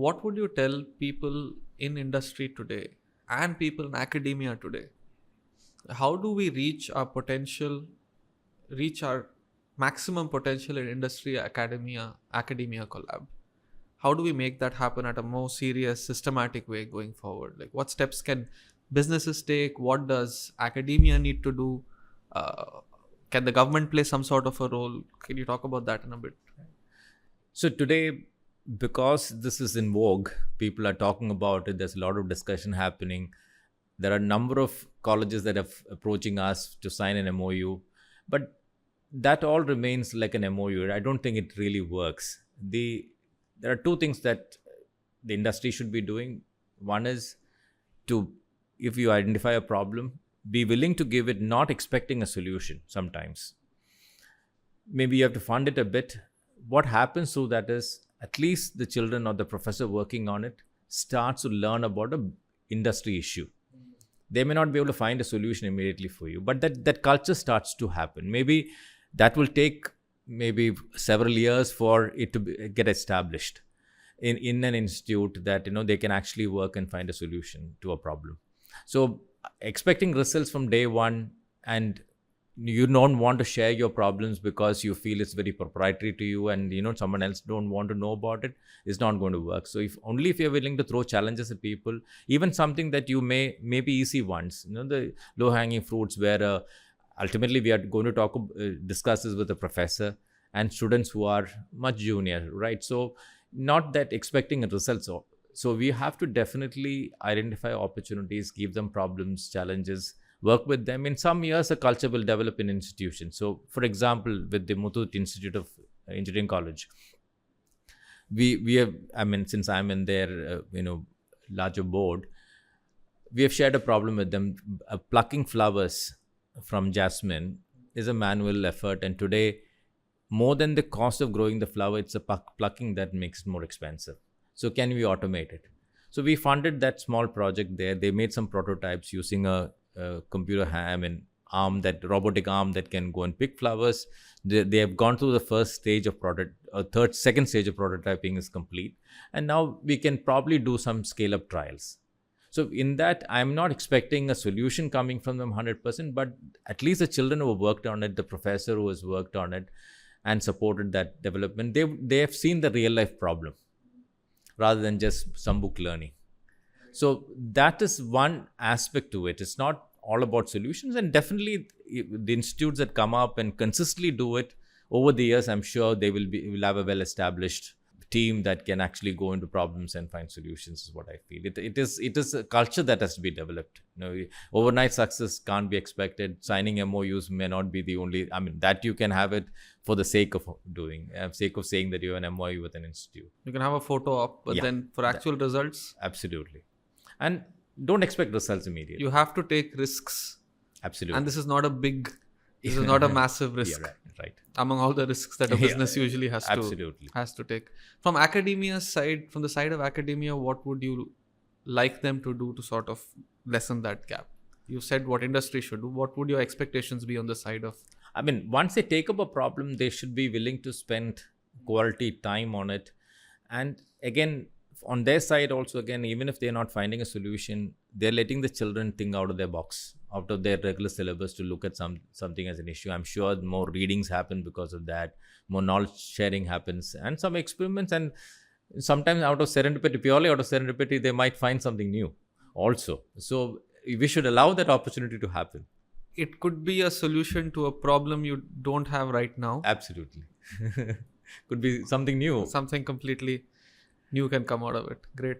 what would you tell people in industry today and people in academia today? How do we reach our maximum potential in industry academia collab? How do we make that happen at a more serious, systematic way going forward? Like, what steps can businesses take? What does academia need to do? Can the government play some sort of a role? Can you talk about that in a bit? So today, because this is in vogue, people are talking about it. There's a lot of discussion happening. There are a number of colleges that are approaching us to sign an MOU, but that all remains like an MOU. I don't think it really works. There are two things that the industry should be doing. One is if you identify a problem, be willing to give it, not expecting a solution sometimes. Maybe you have to fund it a bit. What happens through that is at least the children or the professor working on it starts to learn about an industry issue. They may not be able to find a solution immediately for you, but that culture starts to happen. Maybe that will take several years for it to get established in an institute that they can actually work and find a solution to a problem. So expecting results from day one, and you don't want to share your problems because you feel it's very proprietary to you, and someone else don't want to know about it, is not going to work. So if you're willing to throw challenges at people, even something that you may be easy ones, the low hanging fruits, where ultimately we are going to discuss this with a professor and students who are much junior, right? So not that expecting results. So we have to definitely identify opportunities, give them problems, challenges, work with them. In some years, a culture will develop in institutions. So for example, with the Muthoot Institute of Engineering College, we have, since I'm in their larger board, we have shared a problem with them. Plucking flowers from jasmine is a manual effort, and today, more than the cost of growing the flower, it's the plucking that makes it more expensive. So can we automate it? So we funded that small project there. They made some prototypes using a computer robotic arm that can go and pick flowers. They have gone through the first stage of second stage of prototyping is complete, and now we can probably do some scale-up trials. So in that, I'm not expecting a solution coming from them 100%, but at least the children who have worked on it, the professor who has worked on it and supported that development, they have seen the real life problem rather than just some book learning. So that is one aspect to it. It's not all about solutions, and definitely the institutes that come up and consistently do it over the years, I'm sure they will have a well-established team that can actually go into problems and find solutions, is what I feel. It is a culture that has to be developed. Overnight success can't be expected. Signing MOUs may not be the only, that you can have it for the sake of saying that you have an MOU with an institute. You can have a photo up, but then for actual results? Absolutely. And don't expect results immediately. You have to take risks. Absolutely. And this is not a massive risk. Yeah, right. Among all the risks that a business usually has to take. From academia's side, from the side of academia, what would you like them to do to sort of lessen that gap? You said what industry should do. What would your expectations be on the side of? Once they take up a problem, they should be willing to spend quality time on it. And again, on their side also, again, even if they're not finding a solution, they're letting the children think out of their box, out of their regular syllabus, to look at something as an issue. I'm sure more readings happen because of that, more knowledge sharing happens, and some experiments, and sometimes purely out of serendipity, they might find something new also. So we should allow that opportunity to happen. It could be a solution to a problem you don't have right now. Absolutely. Could be something new. Something completely new can come out of it. Great.